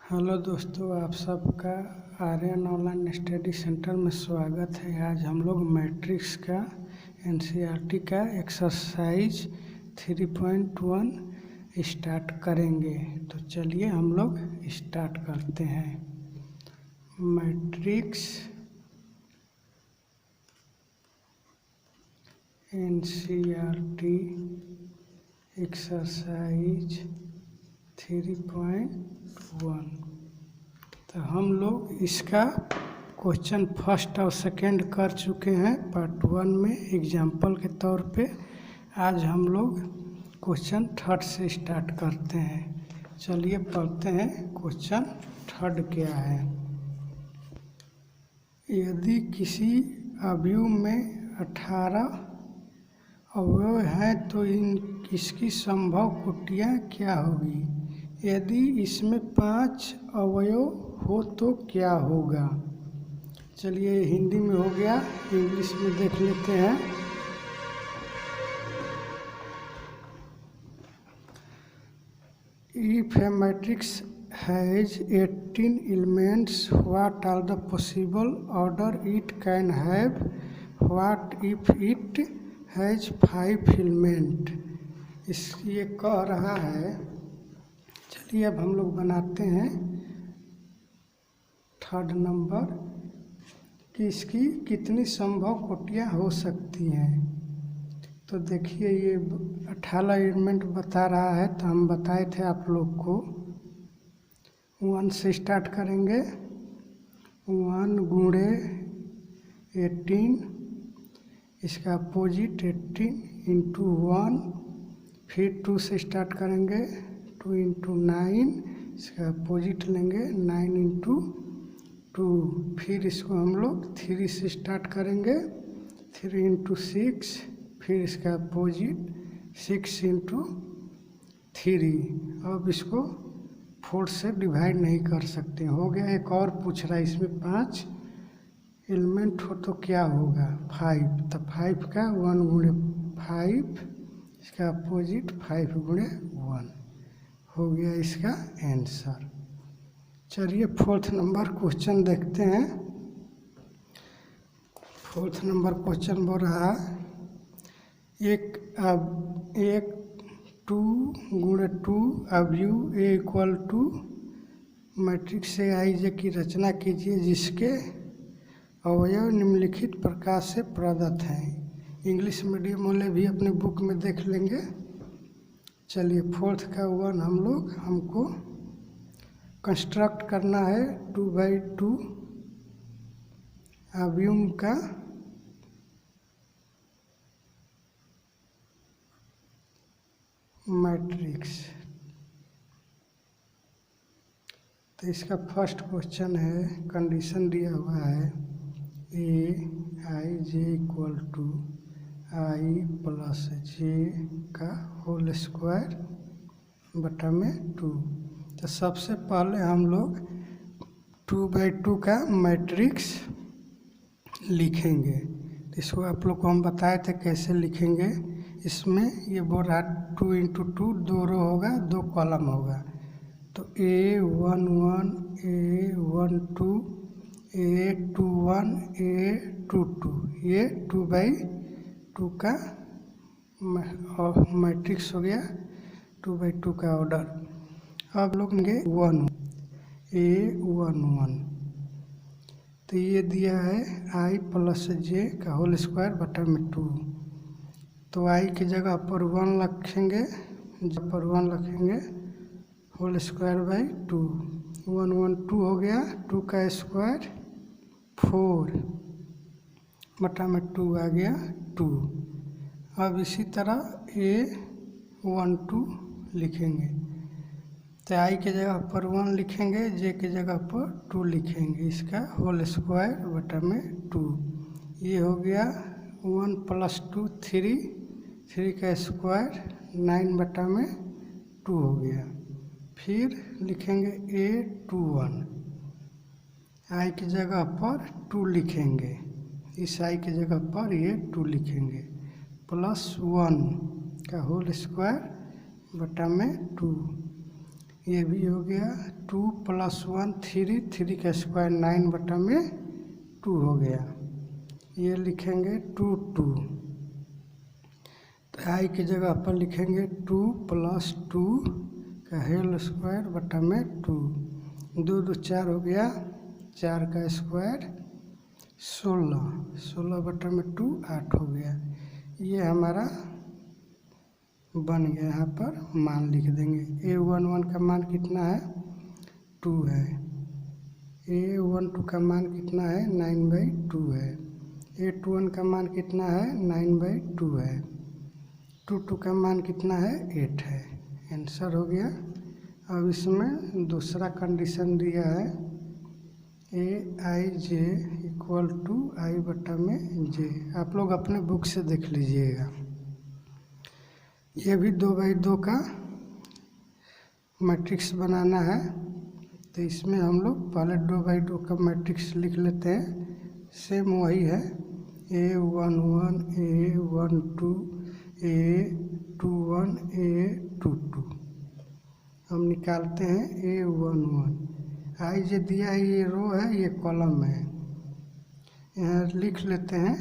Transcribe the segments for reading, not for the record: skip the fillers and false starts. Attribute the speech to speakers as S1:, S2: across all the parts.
S1: Hello दोस्तों, आप सबका आर्यन ऑनलाइन स्टडी सेंटर में स्वागत है। आज हम लोग मैट्रिक्स का एनसीईआरटी का एक्सरसाइज 3.1 स्टार्ट करेंगे। तो चलिए हम लोग स्टार्ट करते हैं। Matrix NCERT exercise 3.1। तो हम लोग इसका क्वेश्चन फर्स्ट और सेकंड कर चुके हैं पार्ट 1 में एग्जाम्पल के तौर पे। आज हम लोग क्वेश्चन थर्ड से स्टार्ट करते हैं। चलिए पढ़ते हैं क्वेश्चन थर्ड क्या है। यदि किसी अवयव में 18 अवयव हैं तो इसकी संभव कोटियाँ क्या होगी? यदि इसमें 5 अवयव हो तो क्या होगा? चलिए हिंदी में हो गया, इंग्लिश में देख लेते हैं। If a matrix has 18 elements, what are the possible order it can have? What if it has 5 elements? ये कह रहा है। चलिए अब हम लोग बनाते हैं थर्ड नंबर कि इसकी कितनी संभव कोटियाँ हो सकती हैं। तो देखिए ये 18 एलिमेंट बता रहा है। तो हम बताए थे आप लोग को 1 से स्टार्ट करेंगे। 1 गुणे 18, इसका अपोजिट 18 इंटू 1। फिर 2 से स्टार्ट करेंगे, 2 इंटू 9, इसका अपोजिट लेंगे 9 इंटू 2। फिर इसको हम लोग 3 से स्टार्ट करेंगे, 3 इंटू 6। फिर इसका अपोजिट 6 इंटू 3। अब इसको 4 से डिवाइड नहीं कर सकते। हो गया। एक और पूछ रहा है, इसमें 5 एलिमेंट हो तो क्या होगा? 5। तो 5 का 1 गुणे 5, इसका अपोजिट 5 गुणे 1। हो गया इसका आंसर। चलिए फोर्थ नंबर क्वेश्चन देखते हैं। फोर्थ नंबर क्वेश्चन बोल रहा एक 2 गुणे 2 अवयव ए इक्वल टू मैट्रिक्स ए आई जे की रचना कीजिए जिसके अवयव निम्नलिखित प्रकार से प्रदत्त हैं। इंग्लिश मीडियम वाले भी अपने बुक में देख लेंगे। चलिए फोर्थ का 1 हमको कंस्ट्रक्ट करना है। 2/2 अवयव का मैट्रिक्स। तो इसका फर्स्ट क्वेश्चन है, कंडीशन दिया हुआ है ए आई J equal to I plus जे का होल स्क्वायर बटा में 2। तो सबसे पहले हम लोग 2/2 का मैट्रिक्स लिखेंगे। इसको आप लोग को हम बताए थे कैसे लिखेंगे। इसमें ये बोल रहा 2 इंटू 2 2 रो होगा, 2 कॉलम होगा। तो A11 A12 A21 A22, ये 2/2 का मैट्रिक्स हो गया। 2/2 का ऑर्डर। अब लोग लेंगे 1 A11। तो ये दिया है आई प्लस जे का होल स्क्वायर बटा में 2। तो आई की जगह पर 1 रखेंगे, जब पर 1 रखेंगे होल स्क्वायर बाई 2। 1 1 2 हो गया। 2 का स्क्वायर 4 बटा में 2 आ गया 2। अब इसी तरह A12 लिखेंगे। तो आई के जगह पर 1 लिखेंगे, जे के जगह पर 2 लिखेंगे, इसका होल स्क्वायर बटा में 2। ये हो गया 1 + 2 3, 3 का स्क्वायर 9 बटा में 2 हो गया। फिर लिखेंगे A21, आई की जगह पर 2 लिखेंगे, इस आई की जगह पर ये 2 लिखेंगे, +1 का होल स्क्वायर बटा में 2। ये भी हो गया 2 + 1 3, 3 का स्क्वायर 9 बटा में 2 हो गया। ये लिखेंगे 2 2, तो आई की जगह पर लिखेंगे 2 + 2 का होल स्क्वायर बटा में 2, 2 2 4 हो गया, 4 का स्क्वायर 16, 16 बटा में 2 8 हो गया। ये हमारा बन गया। यहाँ पर मान लिख देंगे। A11 का मान कितना है 2 है, A12 का मान कितना है 9/2 है, A21 का मान कितना है 9/2 है, 22 का मान कितना है 8 है। आंसर हो गया। अब इसमें दूसरा कंडीशन दिया है AIJ = I बटा में J। आप लोग अपने बुक से देख लीजिएगा। ये भी 2/2 का मैट्रिक्स बनाना है, तो इसमें हम लोग पहले 2/2 का मैट्रिक्स लिख लेते हैं। सेम वही है, A11 A12 A21 A22। हम निकालते हैं A11। आई जो दिया है ये रो है, ये कॉलम है। यहाँ लिख लेते हैं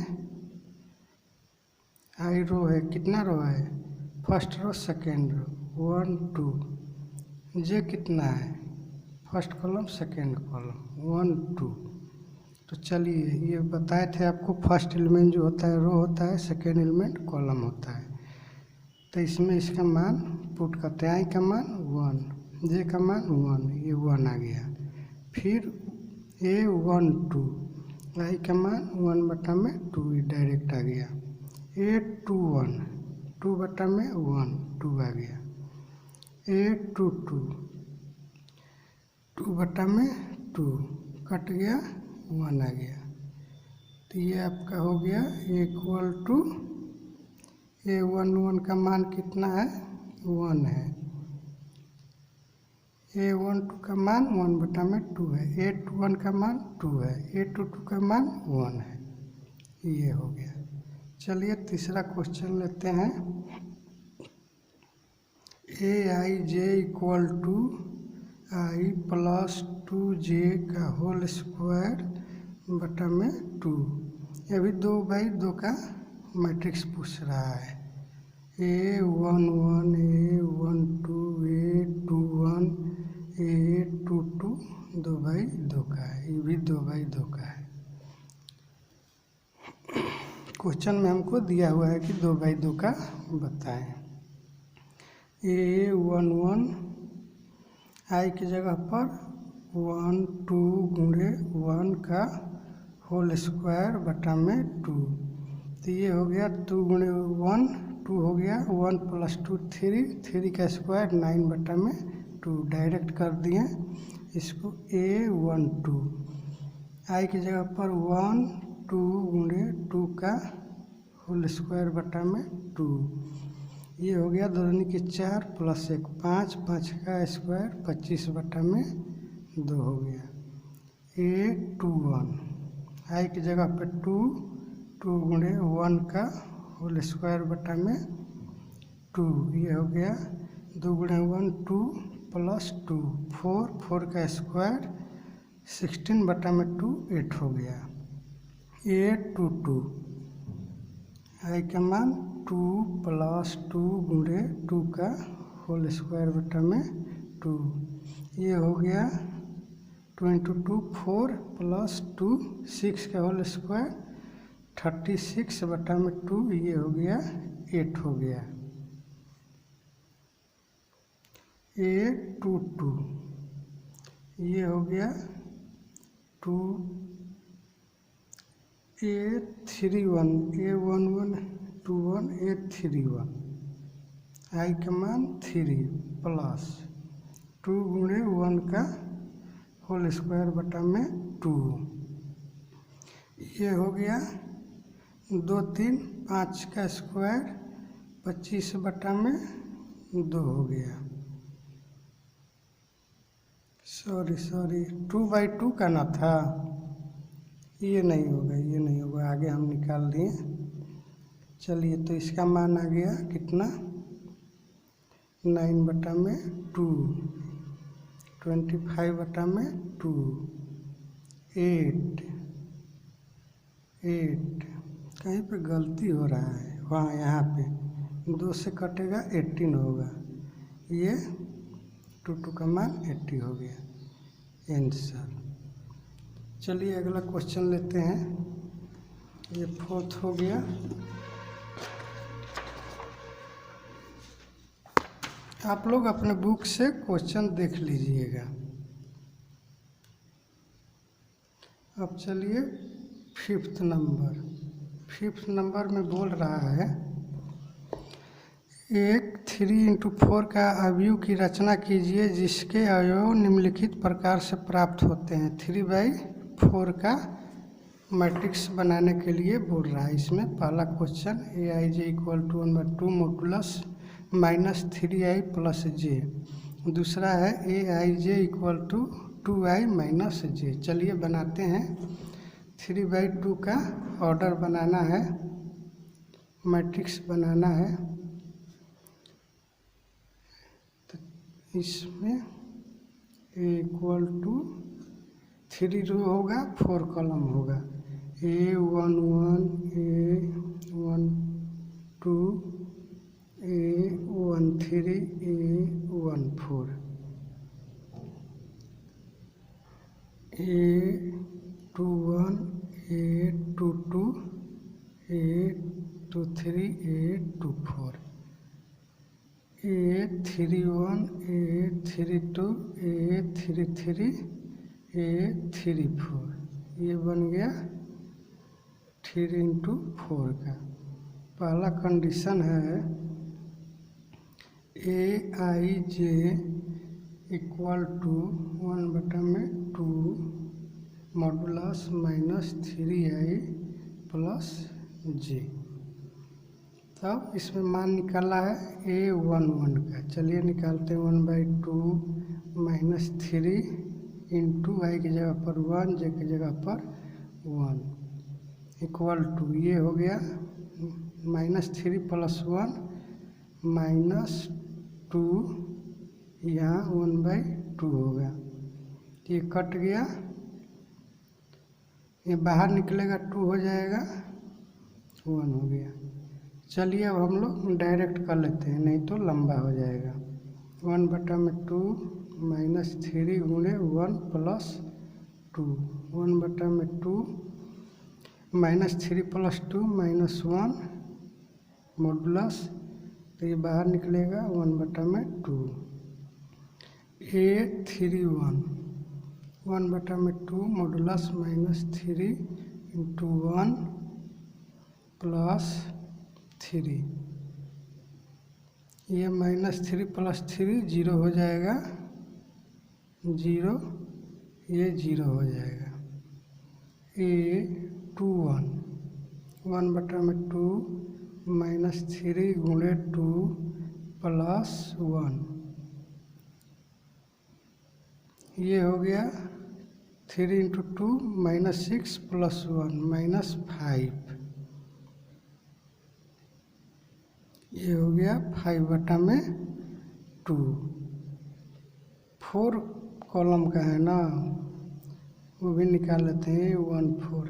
S1: आई रो है, कितना रो है, फर्स्ट रो सेकेंड रो 1 2। जे कितना है, फर्स्ट कॉलम सेकेंड कॉलम 1 2। तो चलिए, ये बताए थे आपको, फर्स्ट एलिमेंट जो होता है रो होता है, सेकेंड एलिमेंट कॉलम होता है। तो इसमें इसका मान पुट करते हैं। आई का मान 1, जे का मान 1, ये 1 आ गया। फिर A12, आई का मान 1 बटा में 2, ये डायरेक्ट आ गया। A21, 2 बटा में 1, 2 आ गया। A22, 2 बटा में 2 कट गया, 1 आ गया। तो ये आपका हो गया = A11 का मान कितना है 1 है, A12 का मान 1 बटा में 2 है, A21 का मान 2 है, A22 का मान 1 है। ये हो गया। चलिए तीसरा क्वेश्चन लेते हैं। AIJ = I + 2J का होल स्क्वायर बटा में 2। ये भी 2/2 का मैट्रिक्स पूछ रहा है। A11 A12 A21 A22 2/2 का है, ये भी 2/2 का है। क्वेश्चन में हमको दिया हुआ है कि 2/2 का बताएं। A11 आई की जगह पर 1 2 गुणे 1 का होल स्क्वायर बटा में 2। तो ये हो गया 2 गुणे 1 2 हो गया, 1 + 2 3, 3 का स्क्वायर 9 बटा में 2, डायरेक्ट कर दिए इसको। A12 आई की जगह पर 1 2 गुणे 2 का होल स्क्वायर बटा में 2। ये हो गया 2 दूनी के 4 + 1 5, 5 का स्क्वायर 25 बटा में 2 हो गया। A21 आई की जगह पे 2 2 गुणे 1 का होल स्क्वायर बटा में 2। ये हो गया 2 गुणे 1 2 + 2 4, 4 का स्क्वायर 16 बटा में 2 8 हो गया। A22 आई का मान 2 + 2 गुणे 2 का होल स्क्वायर बटा में 2। ये हो गया 2 × 2 4 + 2 6 का होल स्क्वायर 36 बटा में 2। ये हो गया 8 हो गया। A22 ये हो गया 2 A31 A11 21 A31 आई का मान 3 + 2 गुणे 1 का होल स्क्वायर बटा में 2। ये हो गया 2 3 5 का स्क्वायर 25 बटा में 2 हो गया। सॉरी 2/2 का ना था, ये नहीं होगा, ये नहीं होगा, आगे हम निकाल दिए। चलिए, तो इसका मान आ गया कितना 9 बटा में 2। 25/2, 8 कहीं पे गलती हो रहा है, वहाँ यहाँ पे 2 से कटेगा 18 होगा, ये 2 का मान 80 हो गया आंसर। चलिए अगला क्वेश्चन लेते हैं, ये 4th हो गया। आप लोग अपने बुक से क्वेश्चन देख लीजिएगा। अब चलिए 5th नंबर में बोल रहा है, एक 3×4 का अवयव की रचना कीजिए जिसके अवयव निम्नलिखित प्रकार से प्राप्त होते हैं। 3/4 का मैट्रिक्स बनाने के लिए बोल रहा है। इसमें पहला question aij = 1/2 modulus -3i + j, दूसरा है aij = 2i - j। चलिए बनाते हैं। 3/2 का ऑर्डर बनाना है, मैट्रिक्स बनाना है। तो इसमें a = 3 रो होगा, 4 कॉलम होगा। a11 a12 a13 a14 a21 a22 a23 a24 a31 a32 a33 a34। ये बन गया 3×4 का। पहला कंडीशन है aij = 1/2 मॉडुलस -3i + j। तब इसमें मान निकाला है a11 का। चलिए निकालते हैं। 1/2 -3 इंटू आई की जगह पर 1, जे की जगह पर 1 = ये हो गया -3 + 1 -2, यहाँ 1/2 होगा, ये कट गया, ये बाहर निकलेगा 2 हो जाएगा, 1 हो गया। चलिए अब हम लोग डायरेक्ट कर लेते हैं, नहीं तो लंबा हो जाएगा। 1/2 -3 × 1 + 2, 1/2 -3 + 2 -1 मॉडुलस, तो ये बाहर निकलेगा 1/2। a31 1/2 मॉडुलस -3 × 1 + 3, ये -3 + 3 0 हो जाएगा, 0, ये 0 हो जाएगा। a21 1/2 -3 × 2 + 1, ये हो गया 3 × 2 -6 + 1 -5, ये हो गया 5/2। 4 कॉलम का है ना, वो भी निकाल लेते हैं। 14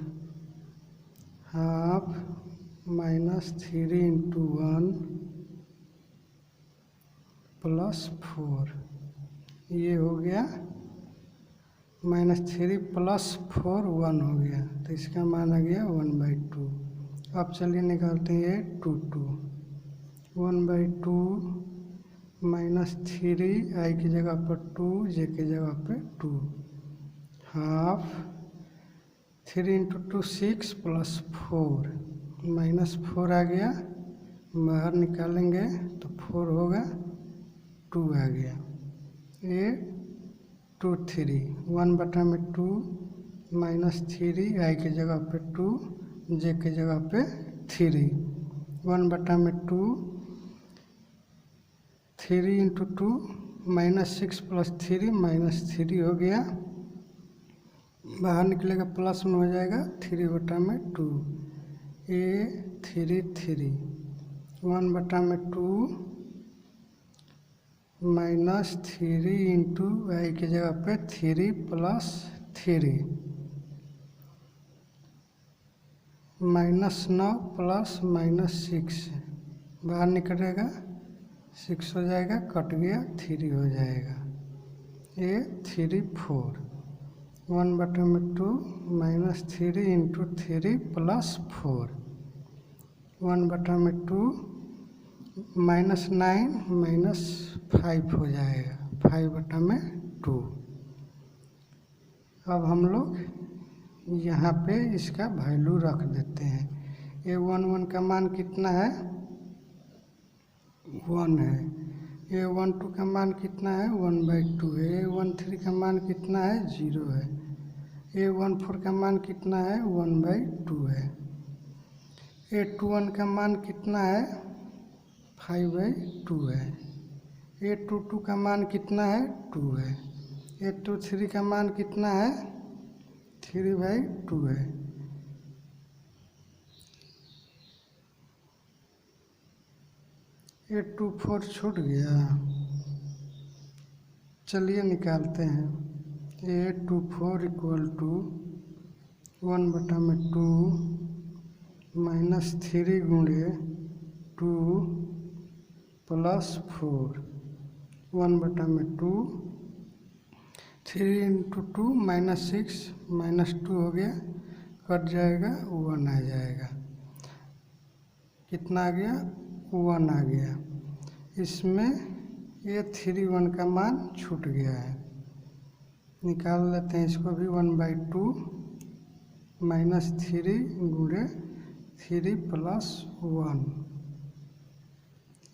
S1: हाफ -3 × 1 + 4, ये हो गया -3 + 4 1 हो गया, तो इसका मान आ गया 1/2। अब चलिए निकालते हैं 2 1/2 -3 आई की जगह पर 2, जे की जगह पे 2, हाफ 3 × 2 6 + 4 -4 आ गया, बाहर निकालेंगे तो 4 होगा, 2 आ गया। a23 1/2 -3 आई की जगह पे 2, जे की जगह पे 3, 1/2 3 × 2 -6 + 3 -3 हो गया, बाहर निकलेगा प्लस में हो जाएगा 3/2। a33 1/2 -3 इंटू वाई की जगह पे 3 + 3 -9 + -6 बाहर निकलेगा 6 हो जाएगा, कट गया 3 हो जाएगा। ये 3 4 1/2 -3 इंटू 3 + 4 1/2 -9 -5 हो जाएगा 5/2। अब हम लोग यहाँ पे इसका वैल्यू रख देते हैं। A11 का मान कितना है 1 है। A12 का मान कितना है 1/2 है। A13 का मान कितना है 0 है। A14 का मान कितना है 1/2 है। A21 का मान कितना है 5/2 है। A22 का मान कितना है 2 है। A23 का मान कितना है 3/2 है। A24 छूट गया, चलिए निकालते हैं। A24 = 1/2 -3 गुणे 2 + 4 1/2 3 इंटू 2 -6 -2 हो गया, कट जाएगा 1 आ जाएगा। कितना आ गया 1 आ गया। इसमें A31 का मान छूट गया है, निकाल लेते हैं इसको भी। 1/2 -3 गुणे 3 + 1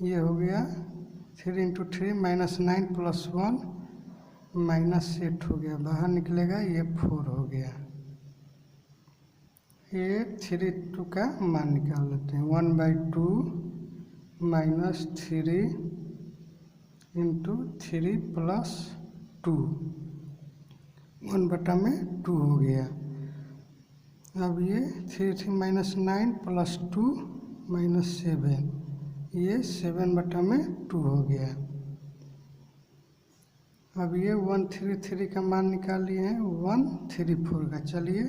S1: ये हो गया 3 इंटू 3 -9 + 1 -8 हो गया, बाहर निकलेगा ये 4 हो गया। ये 32 का मान निकाल लेते हैं। 1/2 -3 इंटू 3 + 2 1/2 हो गया। अब ये 3 -9 + 2 -7 ये 7/2 हो गया। अब ये 133 का मान निकाल लिए हैं 134 का। चलिए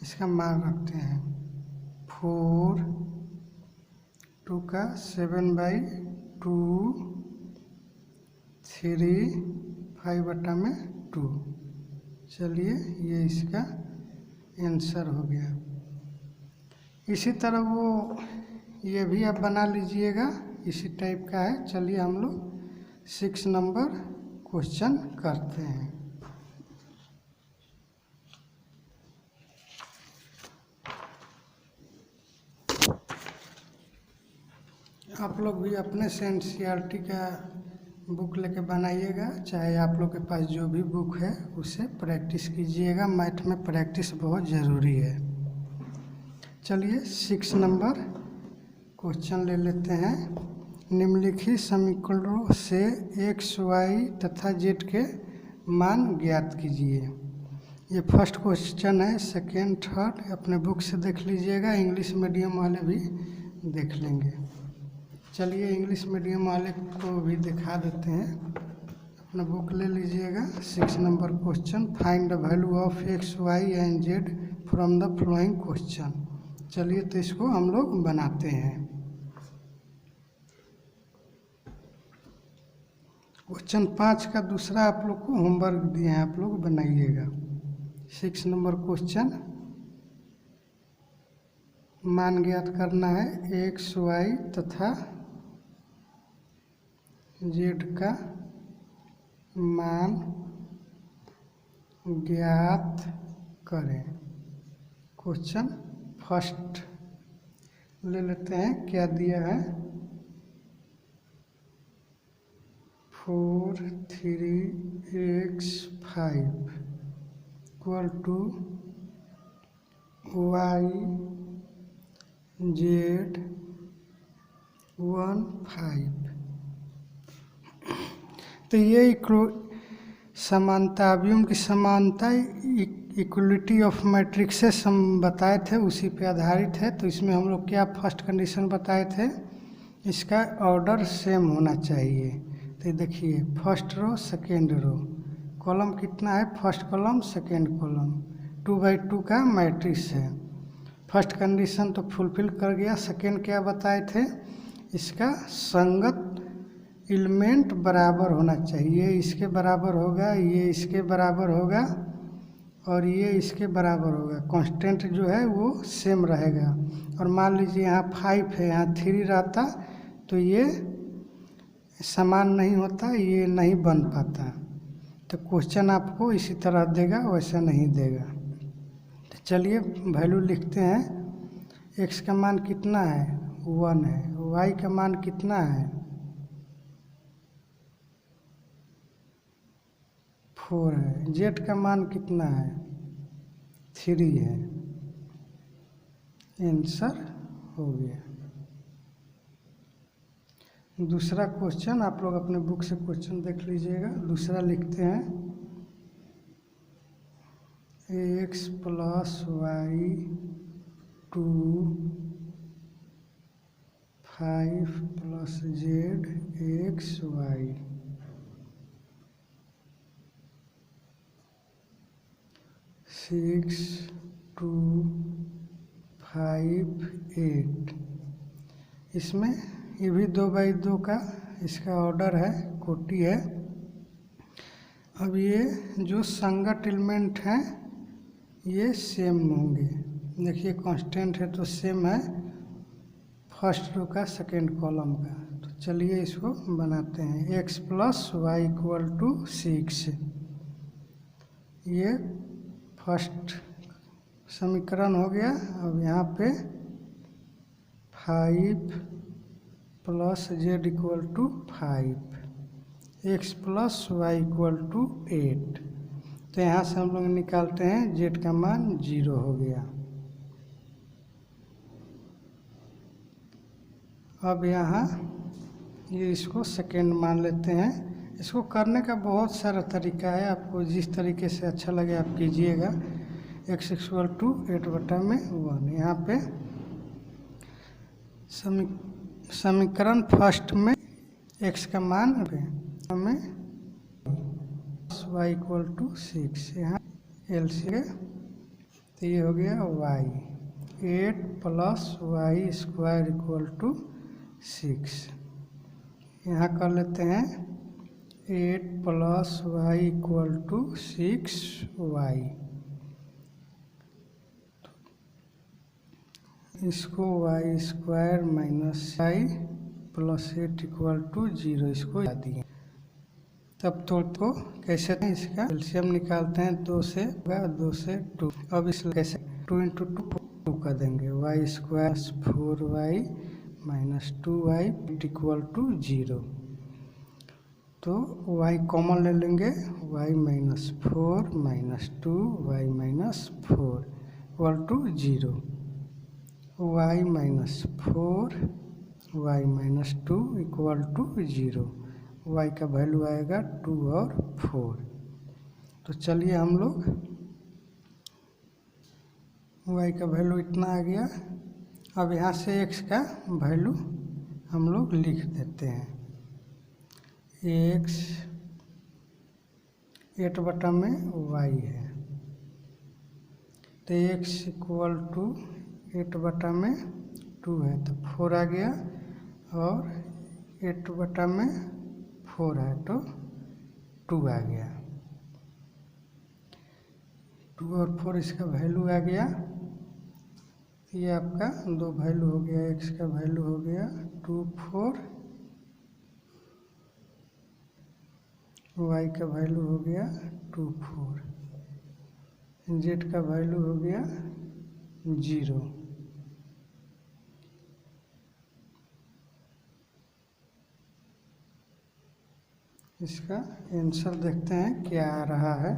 S1: इसका मान रखते हैं 4 2 का 7/2 3 5/2। चलिए ये इसका आंसर हो गया। इसी तरह वो ये भी आप बना लीजिएगा, इसी टाइप का है। चलिए हम लोग 6 नंबर क्वेश्चन करते हैं। आप लोग भी अपने से NCERT का बुक लेके बनाइएगा, चाहे आप लोग के पास जो भी बुक है उसे प्रैक्टिस कीजिएगा। मैथ में प्रैक्टिस बहुत ज़रूरी है। चलिए 6 नंबर क्वेश्चन ले लेते हैं। निम्नलिखित समीकरणों से x, y तथा z के मान ज्ञात कीजिए। ये फर्स्ट क्वेश्चन है। सेकेंड थर्ड अपने बुक से देख लीजिएगा, इंग्लिश मीडियम वाले भी देख लेंगे। चलिए इंग्लिश मीडियम वाले को भी दिखा देते हैं। अपना बुक ले लीजिएगा। 6 number question, find the value of x, y and z from the flowing question. चलिए तो इसको हम लोग बनाते हैं। क्वेश्चन 5 का दूसरा आप लोग को होमवर्क दिए हैं, आप लोग बनाइएगा। 6 नंबर क्वेश्चन, मान ज्ञात करना है x, y तथा z का मान ज्ञात करें। क्वेश्चन फर्स्ट ले लेते हैं। क्या दिया है 4 3x 5 = y z 1 5। तो ये समानता, अवयवों की समानता इक्वलिटी ऑफ मैट्रिक्सेस हम बताए थे, उसी पे आधारित है। तो इसमें हम लोग क्या फर्स्ट कंडीशन बताए थे, इसका ऑर्डर सेम होना चाहिए। तो देखिए first row second row, column कितना है, first column second column, 2x2 का मैट्रिक्स है। फर्स्ट कंडीशन तो फुलफिल कर गया। सेकेंड क्या बताए थे, इसका संगत एलिमेंट बराबर होना चाहिए, इसके बराबर होगा, ये इसके बराबर होगा और ये इसके बराबर होगा। कांस्टेंट जो है वो सेम रहेगा। और मान लीजिए यहाँ 5 है, यहाँ 3 रहता तो ये समान नहीं होता, ये नहीं बन पाता। तो क्वेश्चन आपको इसी तरह देगा, वैसा नहीं देगा। तो चलिए वैल्यू लिखते हैं। x का मान कितना है, 1 है। y का मान कितना है, 4 है। z का मान कितना है, 3 है। आंसर हो गया। दूसरा क्वेश्चन आप लोग अपने बुक से क्वेश्चन देख लीजिएगा। दूसरा लिखते हैं x + y 2 5 + z xy 6 2 5 8। इसमें ये भी 2x2 का इसका ऑर्डर है, कोटि है। अब ये जो संगत एलिमेंट हैं ये सेम होंगे। देखिए कांस्टेंट है तो सेम है, फर्स्ट रो का सेकेंड कॉलम का। तो चलिए इसको बनाते हैं। x + y = 6, ये फर्स्ट समीकरण हो गया। अब यहाँ पे 5 + z = 5, x + y = 8। तो यहाँ से हम लोग निकालते हैं z का मान 0 हो गया। अब यहाँ ये इसको सेकेंड मान लेते हैं। इसको करने का बहुत सारा तरीका है, आपको जिस तरीके से अच्छा लगे आप कीजिएगा। x = 8/1। यहाँ पे समीकरण फर्स्ट में x का मान हमें y = 6, यहाँ LCM, तो ये हो गया y। 8 + y² = 6। यहाँ कर लेते हैं 8 + y = 6y। इसको y² - y + 8 = 0 इसको याद दिए। तब तो कैसे इसका एलसीएम निकालते हैं, 2 से 2 अब इस कैसे 2 × 2 कर देंगे। y² + 4y - 2y = 0। तो y कॉमन ले लेंगे, y - 4 - 2y - 4 = 0। y - 4 y - 2 = 0। y का वैल्यू आएगा 2 और 4। तो चलिए हम लोग y का वैल्यू इतना आ गया। अब यहाँ से x का वैल्यू हम लोग लिख देते हैं। x 8 में y है, तो x = 8 में 2 है, तो 4 आ गया। और 8 में 4 है तो 2 आ गया। 2 और 4 इसका वैल्यू आ गया। ये आपका 2 वैल्यू हो गया। x का वैल्यू हो गया 2 4, y का वैल्यू हो गया 2 4, z का वैल्यू हो गया 0। इसका आंसर देखते हैं क्या आ रहा है।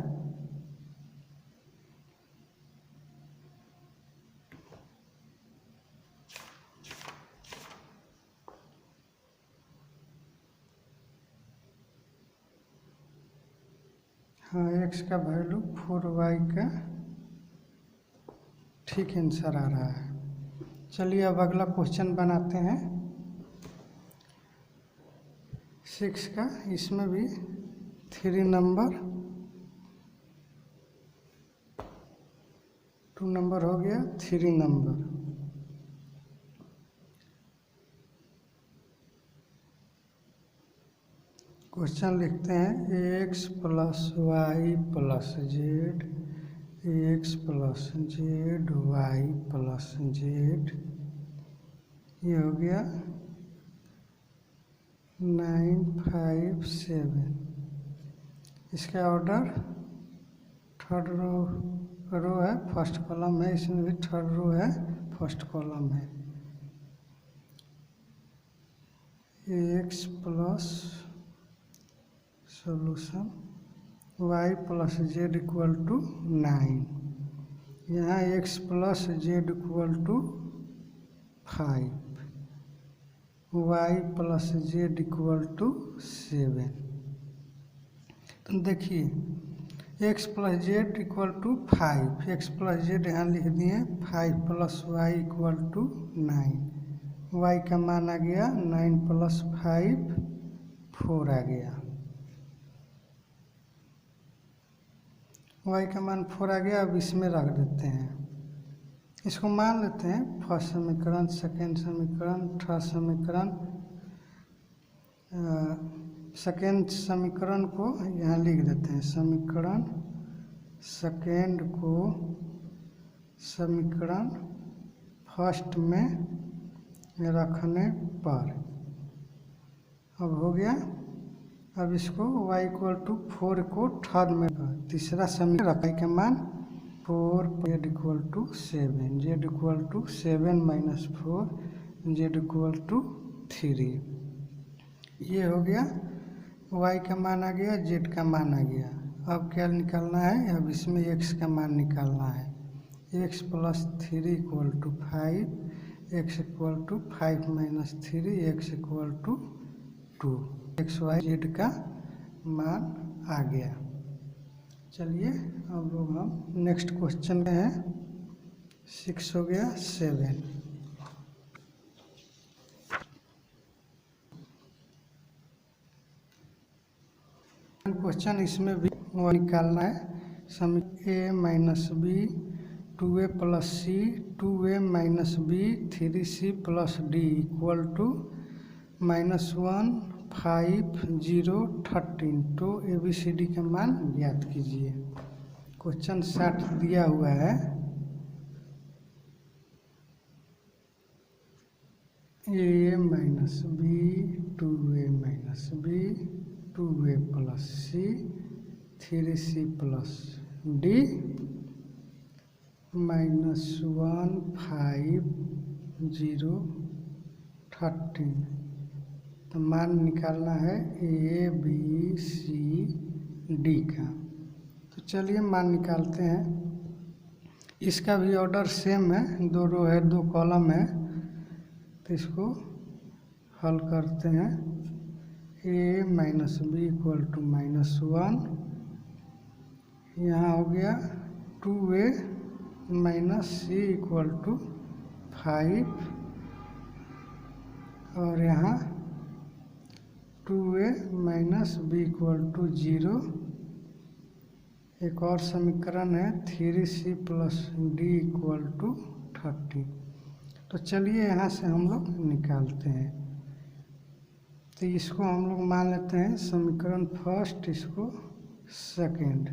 S1: हाँ, x का वैल्यू 4y का ठीक आंसर आ रहा है। चलिए अब अगला क्वेश्चन बनाते हैं। 6 का इसमें भी 3 नंबर, 2 नंबर हो गया, 3 नंबर। क्वेश्चन लिखते हैं x plus y plus z, x plus z y plus z, ये हो गया 9 5 7। इसका ऑर्डर थर्ड रो है, फर्स्ट कॉलम है, इसमें भी थर्ड रो है, फर्स्ट कॉलम है। X plus solution y plus z equal to 9, यहाँ x plus z equal to 5, y plus z equal to 7। तो देखिए x plus z equal to 5, x plus z यहाँ लिख दिए, 5 plus y equal to 9, y का मान आ गया 9 plus 5 4 आ गया, y का मान 4 आ गया। अब इसमें रख देते हैं, इसको मान लेते हैं फर्स्ट समीकरण, सेकेंड समीकरण, थर्ड समीकरण। सेकेंड समीकरण को यहाँ लिख देते हैं, समीकरण सेकेंड को समीकरण फर्स्ट में रखने पर अब हो गया। अब इसको y इक्वल टू 4 को थर्ड में, तीसरा समीकरण y का मान 4, z equal to 7, z equal to 7 minus 4, z equal to 3, ये हो गया। y का मान आ गया, z का मान आ गया। अब क्या निकालना है, अब इसमें x का मान निकालना है। x plus 3 equal to 5, x equal to 5 minus 3, x equal to 2, x y z का मान आ गया। चलिए अब लोग हम नेक्स्ट क्वेश्चन में हैं, 6 हो गया 7। क्वेश्चन इसमें भी निकालना है, समीकरण a minus b 2a plus c 2a minus b 3c plus d equal to -1 5 0 13। तो ABCD का मान ज्ञात कीजिए। क्वेश्चन 60 दिया हुआ है, a minus b 2a minus b 2a plus c 3c plus d -1 5 0 13। तो मान निकालना है A B C D का। तो चलिए मान निकालते हैं। इसका भी ऑर्डर सेम है, 2 रो है 2 कॉलम है, तो इसको हल करते हैं। A minus b equal to -1, यहाँ हो गया 2a minus C equal to 5, और यहाँ 2a minus b equal to 0। एक और समीकरण है 3c plus d equal to 30। तो चलिए यहाँ से हम लोग निकालते हैं। तो इसको हम लोग मान लेते हैं समीकरण फर्स्ट, इसको सेकेंड।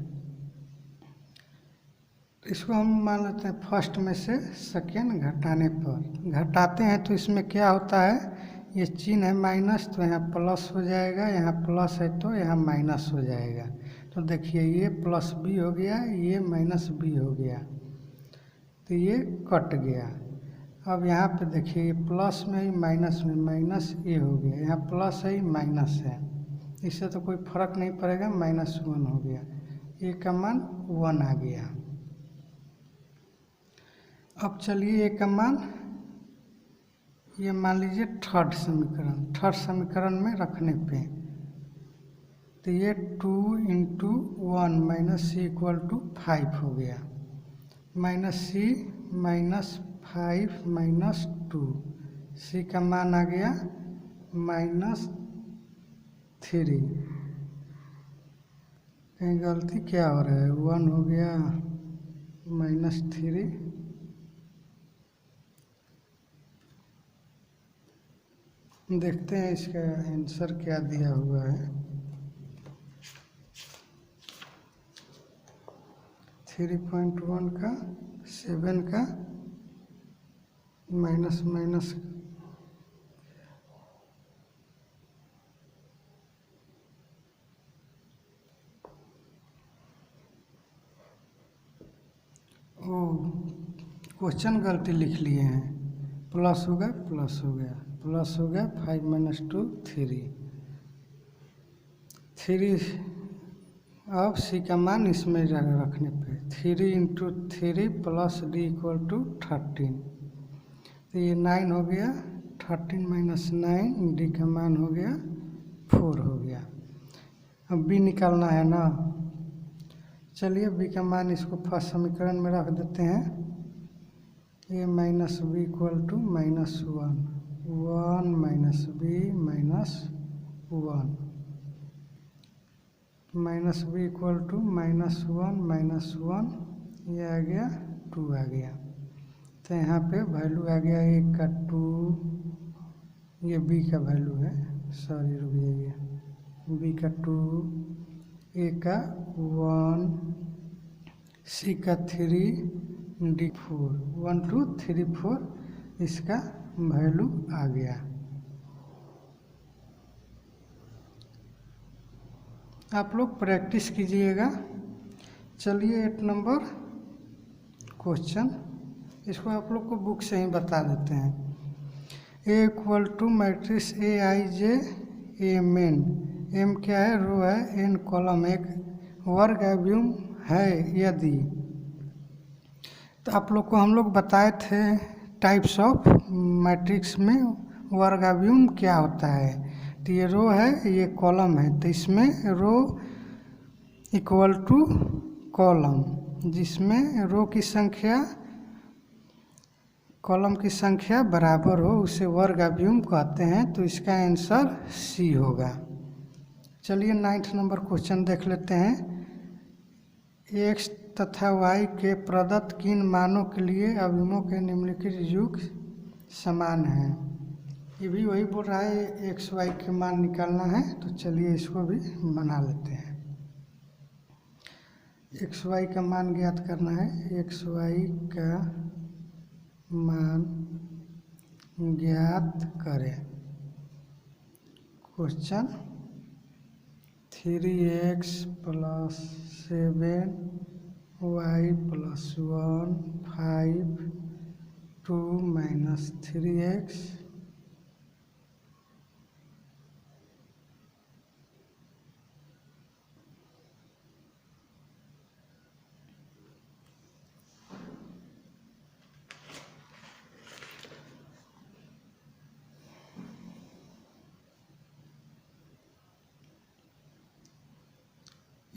S1: इसको हम मान लेते हैं फर्स्ट में से सेकेंड घटाने पर, घटाते हैं तो इसमें क्या होता है, ये चिन्ह है माइनस, तो यहाँ प्लस हो जाएगा, यहाँ प्लस है तो यहाँ माइनस हो जाएगा। तो देखिए ये प्लस बी हो गया, ये माइनस बी हो गया, तो ये कट गया। अब यहाँ पे देखिए ये प्लस में ही माइनस में माइनस ए हो गया, यहाँ प्लस है माइनस है, इससे तो कोई फर्क नहीं पड़ेगा, -1 हो गया, ए का मान 1 आ गया। अब चलिए ए का मान, ये मान लीजिए थर्ड समीकरण में रखने पे, तो ये 2 × 1 माइनस सी इक्वल टू 5 हो गया, माइनस सी माइनस 5 माइनस 2, सी का मान आ गया 3। कहीं गलती क्या हो रहा है, 1 हो गया -3। देखते हैं इसका आंसर क्या दिया हुआ है। 3.1 का 7 का माइनस माइनस ओ क्वेश्चन गलती लिख लिए हैं। प्लस हो गया प्लस हो गया प्लस हो गया 5 - 2 3। अब सी का मान इसमें रखने पे 3 × 3 + d = 13। तो ये 9 हो गया, 13 - 9 d का मान हो गया 4 हो गया। अब b निकालना है ना। चलिए b का मान इसको फर्स्ट समीकरण में रख देते हैं। a - b = -1 1 - b - 1 -b = -1 -1 ये आ गया 2 आ गया। तो यहाँ पे वैल्यू आ गया a का 2, ये b का वैल्यू है, सॉरी रुक जाइए, b का 2, a का 1, c का 3, d 4। 1 2 3 4 इसका वैल्यू आ गया। आप लोग प्रैक्टिस कीजिएगा। चलिए 8 नंबर क्वेश्चन, इसको आप लोग को बुक से ही बता देते हैं। A = matrix Aij Mn। M क्या है, रो है, n कॉलम, एक वर्ग अव्युम है यदि। तो आप लोग को हम लोग बताए थे टाइप्स ऑफ मैट्रिक्स में वर्ग अव्युम क्या होता है। तो ये रो है, ये कॉलम है, तो इसमें रो = कॉलम, जिसमें रो की संख्या कॉलम की संख्या बराबर हो उसे वर्ग अव्युम कहते हैं। तो इसका आंसर सी होगा। चलिए 9 नंबर क्वेश्चन देख लेते हैं। x तथा y के प्रदत्त किन मानों के लिए अव्युमों के निम्नलिखित योग समान हैं। ये भी वही बोल रहा है, x y के मान निकालना है। तो चलिए इसको भी बना लेते हैं। x y का मान ज्ञात करना है। x y का मान ज्ञात करें। Question 3x + 7 y + 1 5 2 - 3x =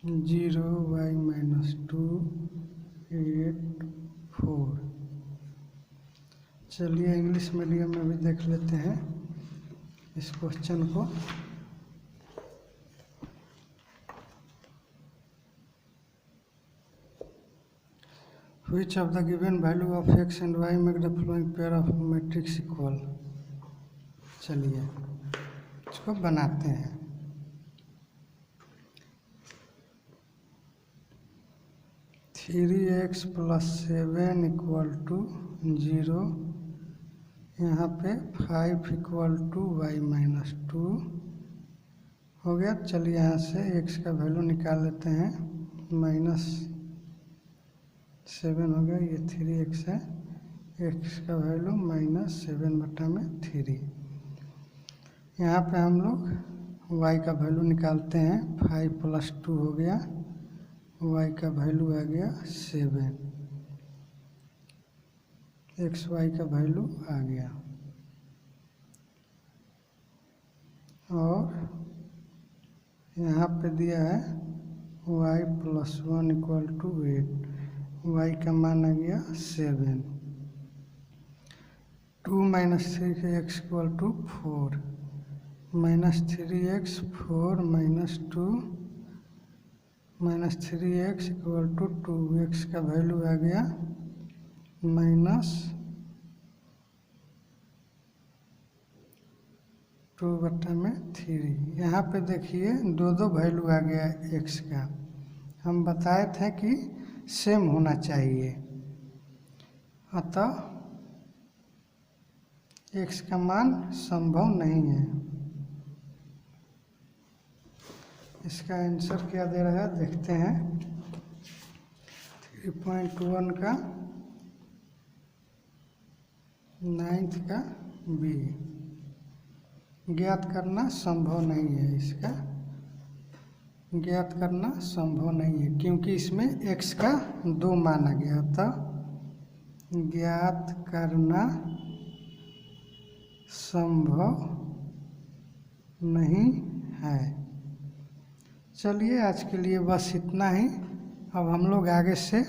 S1: 0 y - 2 8 4। चलिए इंग्लिश मीडियम में भी देख लेते हैं इस क्वेश्चन को। Which of the given value of x and y make the following pair of matrix equal। चलिए इसको बनाते हैं। Three x + 7 = 0। यहाँ पे 5 = y - 2 हो गया। चलिए यहाँ से x का वैल्यू निकाल लेते हैं। -7 हो गया, ये 3x है, x का वैल्यू -7/3। यहाँ पे हम लोग y का वैल्यू निकालते हैं। 5 + 2 हो गया, y का वैल्यू आ गया 7, xy का वैल्यू आ गया। और यहाँ पे दिया है y + 1 = 8, y का मान आ गया 7। 2 minus 3x equal to 4, minus 3x 4 minus 2 minus 3x equal to 2, x का वैल्यू आ गया माइनस 2/3। यहाँ पे देखिए दो वैल्यू आ गया x का। हम बताए थे कि सेम होना चाहिए, अतः x का मान संभव नहीं है। इसका आंसर क्या दे रहा है देखते हैं। 3.1 का 9th का बी, ज्ञात करना संभव नहीं है। इसका ज्ञात करना संभव नहीं है क्योंकि इसमें x का 2 माना गया था। ज्ञात करना संभव नहीं है। चलिए आज के लिए बस इतना ही। अब हम लोग आगे से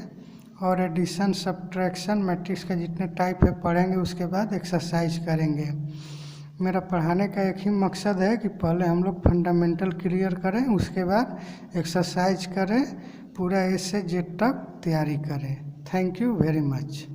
S1: और एडिशन, सब्ट्रैक्शन, मैट्रिक्स का जितने टाइप है पढ़ेंगे, उसके बाद एक्सरसाइज करेंगे। मेरा पढ़ाने का एक ही मकसद है कि पहले हम लोग फंडामेंटल क्लियर करें, उसके बाद एक्सरसाइज करें, पूरा ए से जेड तक तैयारी करें। Thank you very much.